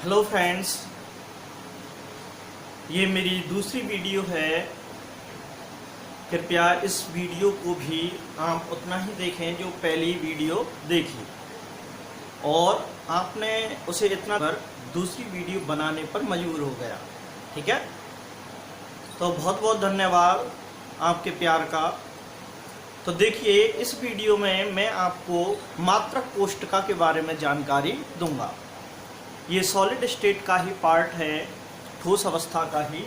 Hello friends, ये मेरी दूसरी वीडियो है। कृपया इस वीडियो को भी आप उतना ही देखें जो पहली वीडियो देखी, और आपने उसे इतना पर दूसरी वीडियो बनाने पर मजबूर हो गया। ठीक है, तो बहुत बहुत धन्यवाद आपके प्यार का। तो देखिए, इस वीडियो में मैं आपको मात्रक कोष्ठका के बारे में जानकारी दूंगा। ये सॉलिड स्टेट का ही पार्ट है, ठोस अवस्था का ही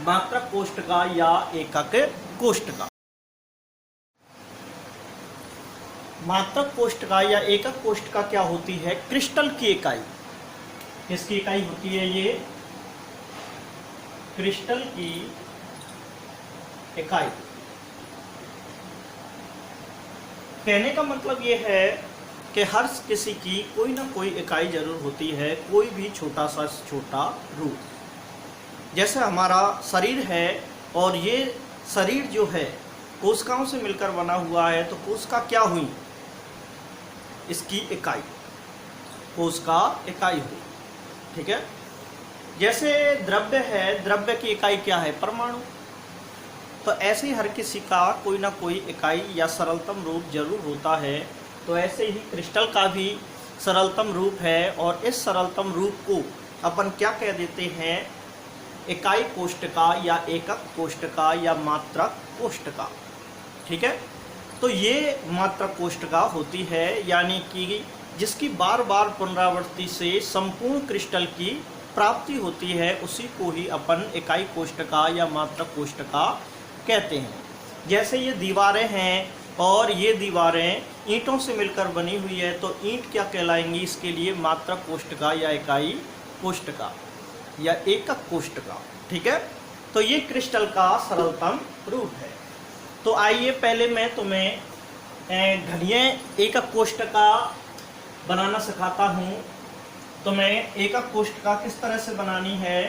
मात्रक कोष्ठका या एकक कोष्ठका। मात्रक कोष्ठका या एकक कोष्ठका क्या होती है? क्रिस्टल की इकाई। किसकी इकाई होती है? ये क्रिस्टल की इकाई। कहने का मतलब ये है कि हर किसी की कोई ना कोई इकाई जरूर होती है, कोई भी छोटा सा छोटा रूप। जैसे हमारा शरीर है, और ये शरीर जो है कोशिकाओं से मिलकर बना हुआ है, तो कोशिका क्या हुई? इसकी इकाई, कोशिका इकाई हुई। ठीक है, जैसे द्रव्य है, द्रव्य की इकाई क्या है? परमाणु। तो ऐसे ही हर किसी का कोई ना कोई इकाई या सरलतम रूप जरूर होता है। तो ऐसे ही क्रिस्टल का भी सरलतम रूप है, और इस सरलतम रूप को अपन क्या कह देते हैं? इकाई कोष्ठका या एकक कोष्ठका या मात्रक कोष्ठका। ठीक है, तो ये मात्रक कोष्ठका होती है, यानी कि जिसकी बार बार पुनरावृत्ति से संपूर्ण क्रिस्टल की प्राप्ति होती है, उसी को ही अपन इकाई कोष्ठका या मात्रक कोष्ठका कहते हैं। जैसे ये दीवारें हैं, और ये दीवारें ईंटों से मिलकर बनी हुई है, तो ईंट क्या कहलाएंगी? इसके लिए मात्रक कोष्ठका या इकाई कोष्ठका या एकक कोष्ठका। ठीक है, तो ये क्रिस्टल का सरलतम रूप है। तो आइए पहले मैं तुम्हें घड़ियाँ एकक कोष्ठका बनाना सिखाता हूँ। तो मैं एकक कोष्ठका किस तरह से बनानी है,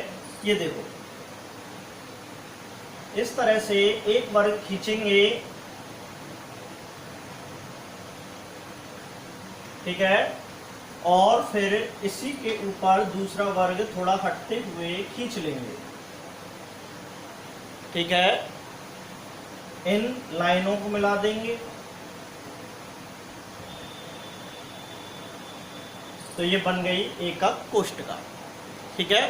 ये देखो। इस तरह से एक वर्ग खींचेंगे, ठीक है, और फिर इसी के ऊपर दूसरा वर्ग थोड़ा हटते हुए खींच लेंगे। ठीक है, इन लाइनों को मिला देंगे, तो ये बन गई एकक कोष्ठका। ठीक है,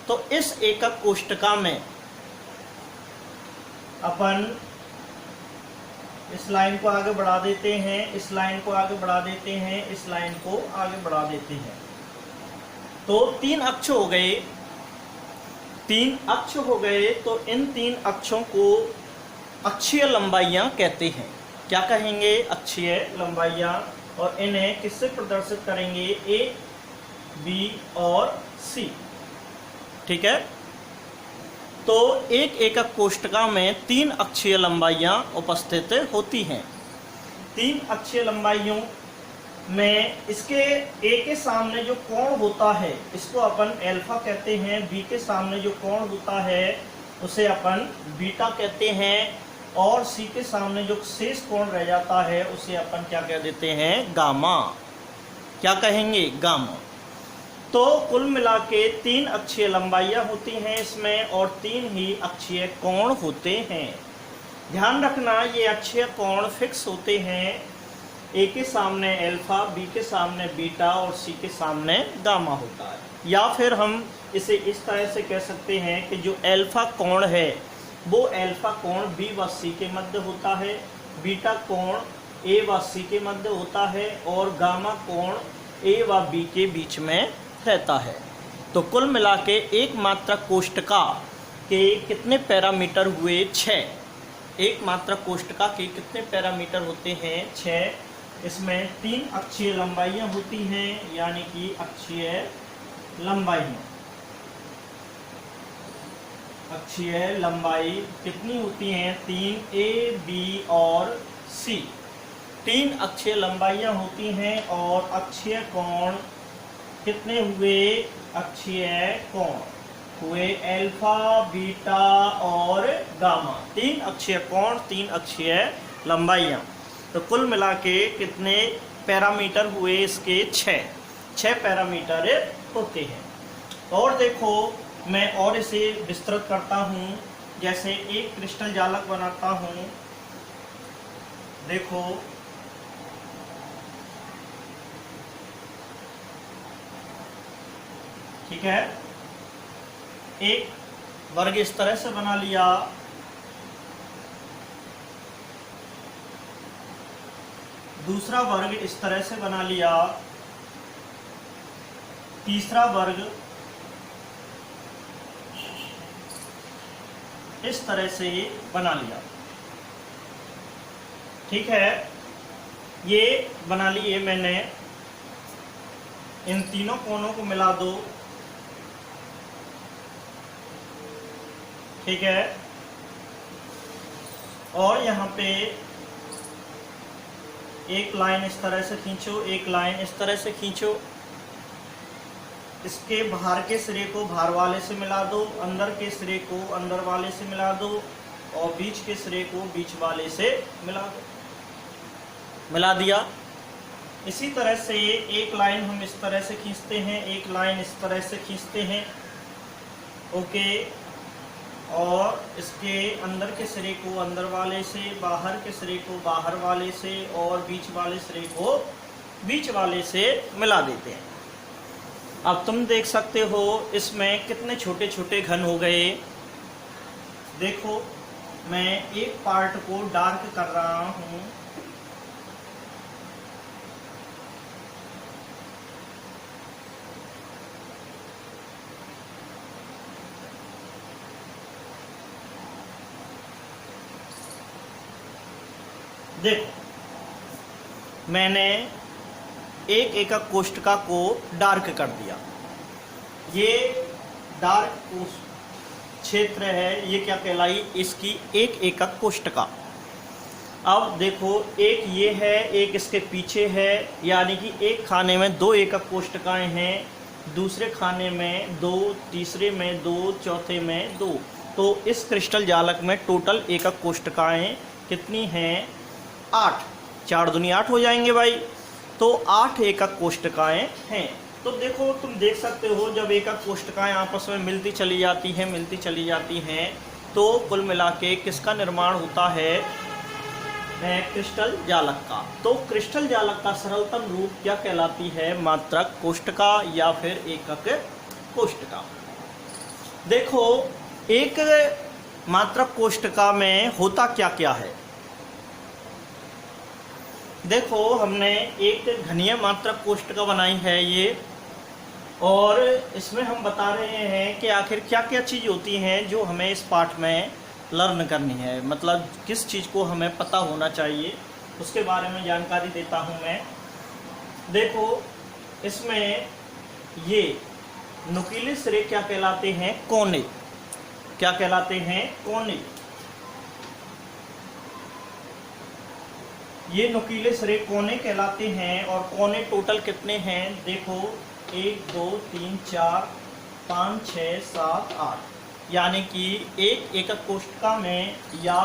तो इस एकक कोष्ठका में अपन इस लाइन को आगे बढ़ा देते हैं, इस लाइन को आगे बढ़ा देते हैं, इस लाइन को आगे बढ़ा देते हैं। तो तीन अक्ष हो गए, तीन अक्ष हो गए। तो इन तीन अक्षों को अक्षीय लंबाइयां कहते हैं। क्या कहेंगे? अक्षीय लंबाइयां। और इन्हें किससे प्रदर्शित करेंगे? ए, बी और सी। ठीक है, तो एक एकक कोष्ठका में तीन अक्षीय लंबाइयां उपस्थित होती हैं। तीन अक्षीय लंबाइयों में इसके ए के सामने जो कोण होता है, इसको अपन अल्फा कहते हैं। बी के सामने जो कोण होता है, उसे अपन बीटा कहते हैं। और सी के सामने जो शेष कोण रह जाता है, उसे अपन क्या कह देते हैं? गामा। क्या कहेंगे? गामा। तो कुल मिला के तीन अक्षीय लंबाइयां होती हैं इसमें, और तीन ही अक्षीय कोण होते हैं। ध्यान रखना, ये अक्षीय कोण फिक्स होते हैं। ए के सामने अल्फा, बी के सामने बीटा, और सी के सामने गामा होता है। या फिर हम इसे इस तरह से कह सकते हैं कि जो अल्फा कोण है, वो अल्फा कोण बी व सी के मध्य होता है, बीटा कोण ए व सी के मध्य होता है, और गामा कोण ए व बी के बीच में रहता है। तो कुल मिला के एक मात्रक कोष्ठका के कितने पैरामीटर हुए? 6। एक मात्रक कोष्ठका के कितने पैरामीटर होते हैं? 6। इसमें तीन अक्षीय लंबाइयां होती हैं, यानी कि अक्षीय लंबाइयां। अक्षीय लंबाई कितनी होती हैं? 3, ए, बी और सी। तीन अक्षीय लंबाइयां होती हैं, और अक्षीय कोण कितने हुए? अक्षीय कोण हुए अल्फा, बीटा और गामा। तीन अक्षीय कोण, तीन अक्षीय लंबाइयां। तो कुल मिला के कितने पैरामीटर हुए इसके? 6 पैरामीटर होते हैं। और देखो मैं और इसे विस्तृत करता हूँ, जैसे एक क्रिस्टल जालक बनाता हूँ। देखो ठीक है, एक वर्ग इस तरह से बना लिया, दूसरा वर्ग इस तरह से बना लिया, तीसरा वर्ग इस तरह से बना लिया। ठीक है, ये बना लिए मैंने। इन तीनों कोनों को मिला दो। ठीक है, और यहाँ पे एक लाइन इस तरह से खींचो, एक लाइन इस तरह से खींचो। इसके बाहर के सिरे को बाहर वाले से मिला दो, अंदर के सिरे को अंदर वाले से मिला दो, और बीच के सिरे को बीच वाले से मिला दो। मिला दिया। इसी तरह से एक लाइन हम इस तरह से खींचते हैं, एक लाइन इस तरह से खींचते हैं। ओके, और इसके अंदर के सिरे को अंदर वाले से, बाहर के सिरे को बाहर वाले से, और बीच वाले सिरे को बीच वाले से मिला देते हैं। अब तुम देख सकते हो इसमें कितने छोटे छोटे घन हो गए। देखो मैं एक पार्ट को डार्क कर रहा हूँ। देखो मैंने एक एकक कोष्ठका को डार्क कर दिया। ये डार्क क्षेत्र है, ये क्या कहलाई, इसकी एक एकक कोष्ठका। अब देखो एक ये है, एक इसके पीछे है, यानी कि एक खाने में दो एकक कोष्ठकाएं हैं, दूसरे खाने में दो, तीसरे में दो, चौथे में दो। तो इस क्रिस्टल जालक में टोटल एकक कोष्ठकाएं कितनी हैं? 8। 4 दूनी 8 हो जाएंगे भाई। तो 8 एकक कोष्ठकाएं हैं। तो देखो तुम देख सकते हो जब एकक कोष्ठकाएं आपस में मिलती चली जाती हैं तो कुल मिला के किसका निर्माण होता है? क्रिस्टल जालक का। तो क्रिस्टल जालक का सरलतम रूप क्या कहलाती है? मात्रक कोष्ठका या फिर एकक कोष्ठका। देखो एक मात्रक कोष्ठका में होता क्या क्या है। देखो हमने एक घनीय मात्रक कोष्ठका बनाई है ये, और इसमें हम बता रहे हैं कि आखिर क्या क्या चीज़ होती हैं जो हमें इस पाठ में लर्न करनी है, मतलब किस चीज़ को हमें पता होना चाहिए उसके बारे में जानकारी देता हूं मैं। देखो इसमें ये नुकीले सिरे क्या कहलाते हैं? कोने। क्या कहलाते हैं? कोने। ये नुकीले सिरे कोने कहलाते हैं। और कोने टोटल कितने हैं? देखो 1 2 3 4 5 6 7 8, यानी कि एक एकक कोष्ठका में या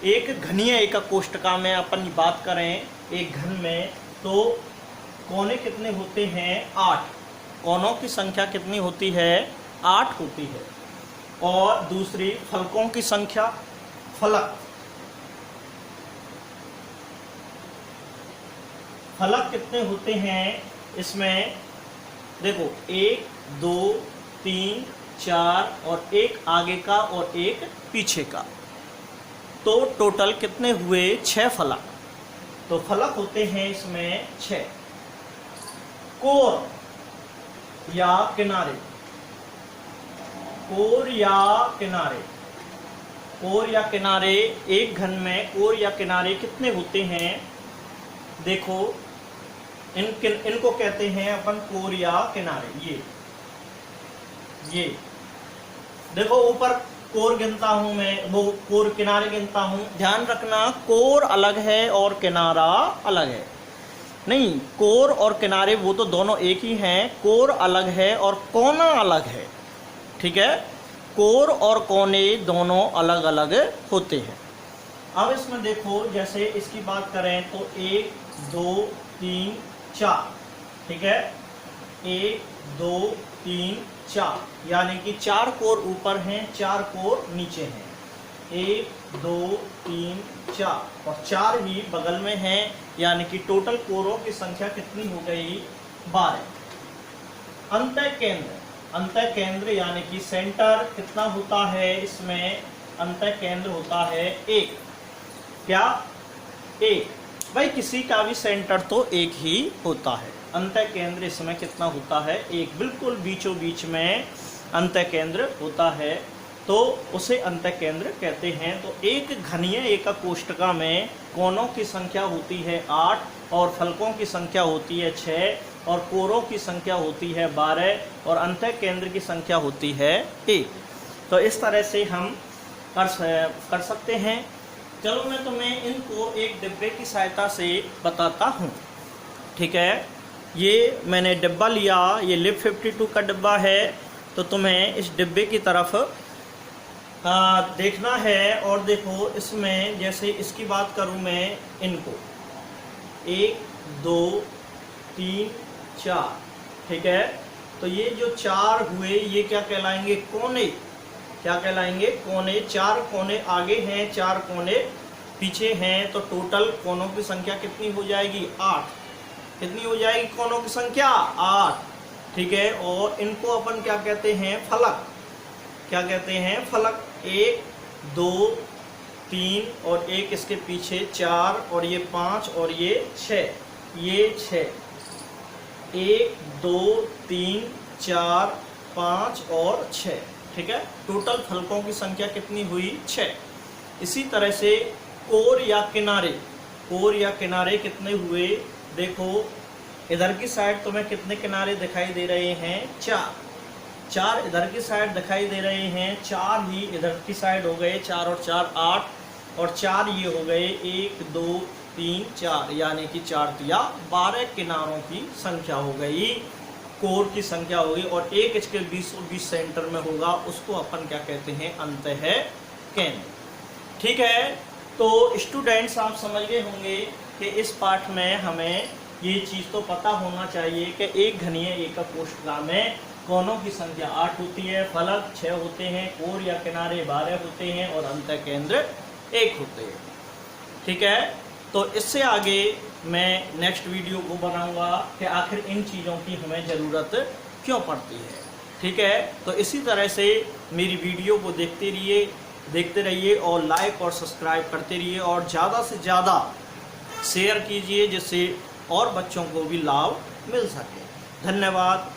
एक घनीय एकक कोष्ठका में अपन बात करें एक घन में, तो कोने कितने होते हैं? 8। कोनों की संख्या कितनी होती है? 8 होती है। और दूसरी फलकों की संख्या, फलक कितने होते हैं इसमें? देखो 1 2 3 4 और एक आगे का और एक पीछे का, तो टोटल कितने हुए? 6 फलक। तो फलक होते हैं इसमें 6। कोर या किनारे, कोर या किनारे, कोर या किनारे, एक घन में कोर या किनारे कितने होते हैं? देखो इनको कहते हैं अपन कोर या किनारे। ये देखो ऊपर कोर गिनता हूं मैं, वो कोर किनारे गिनता हूं। ध्यान रखना कोर अलग है और किनारा अलग है। नहीं, कोर और किनारे वो तो दोनों एक ही हैं, कोर अलग है और कोना अलग है। ठीक है, कोर और कोने दोनों अलग अलग होते हैं। अब इसमें देखो जैसे इसकी बात करें तो 1 2 3 4, ठीक है, 1 2 3 4, यानी कि 4 कोर ऊपर हैं, 4 कोर नीचे हैं। 1 2 3 4 और 4 ही बगल में हैं, यानी कि टोटल कोरों की संख्या कितनी हो गई? 12। अंतःकेंद्र, अंतःकेंद्र यानी कि सेंटर कितना होता है इसमें? अंतःकेंद्र होता है 1। क्या? 1। भाई किसी का भी सेंटर तो एक ही होता है। अंतःकेंद्र इसमें कितना होता है? 1। बिल्कुल बीचों बीच में अंतःकेंद्र होता है, तो उसे अंतःकेंद्र कहते हैं। तो एक घनीय एकक कोष्ठका में कोनों की संख्या होती है 8 और फलकों की संख्या होती है 6 और कोरों की संख्या होती है 12 और अंतःकेंद्र की संख्या होती है 1। तो इस तरह से हम कर सकते हैं। चलो मैं तुम्हें इनको एक डिब्बे की सहायता से बताता हूँ। ठीक है, ये मैंने डिब्बा लिया, ये लिप 52 का डिब्बा है। तो तुम्हें इस डिब्बे की तरफ देखना है। और देखो इसमें, जैसे इसकी बात करूं मैं, इनको 1 2 3 4, ठीक है। तो ये जो 4 हुए, ये क्या कहलाएंगे? कोने। क्या कहलाएंगे? कोने। 4 कोने आगे हैं, 4 कोने पीछे हैं, तो टोटल कोनों की संख्या कितनी हो जाएगी? 8। कितनी हो जाएगी कोनों की संख्या? 8। ठीक है, और इनको अपन क्या कहते हैं? फलक। क्या कहते हैं? फलक। 1 2 3 और एक इसके पीछे 4 और ये 5 और ये 6, ये 6। 1 2 3 4 5 और 6, ठीक है। टोटल फलकों की संख्या कितनी हुई? 6। इसी तरह से कोर या किनारे, कोर या किनारे कितने हुए? देखो इधर की साइड तुम्हें कितने किनारे दिखाई दे रहे हैं? 4। 4 इधर की साइड दिखाई दे रहे हैं, 4 ही इधर की साइड हो गए। 4 और 4 8 और 4 ये हो गए 1 2 3 4, यानी कि 4 तिया 12 किनारों की संख्या हो गई, कोर की संख्या होगी। और एक इसके 20 सेंटर में होगा, उसको अपन क्या कहते हैं? अंतःकेंद्र। ठीक है, तो स्टूडेंट्स आप समझ गए होंगे कि इस पाठ में हमें ये चीज़ तो पता होना चाहिए कि एक घनीय एकक कोष्ठका में कोनों की संख्या 8 होती है, फलक 6 होते हैं, कोर या किनारे 12 होते हैं और अंतःकेंद्र 1 होते हैं। ठीक है, तो इससे आगे मैं नेक्स्ट वीडियो को बनाऊंगा कि आखिर इन चीज़ों की हमें ज़रूरत क्यों पड़ती है। ठीक है, तो इसी तरह से मेरी वीडियो को देखते रहिए और लाइक और सब्सक्राइब करते रहिए और ज़्यादा से ज़्यादा शेयर कीजिए, जिससे और बच्चों को भी लाभ मिल सके। धन्यवाद।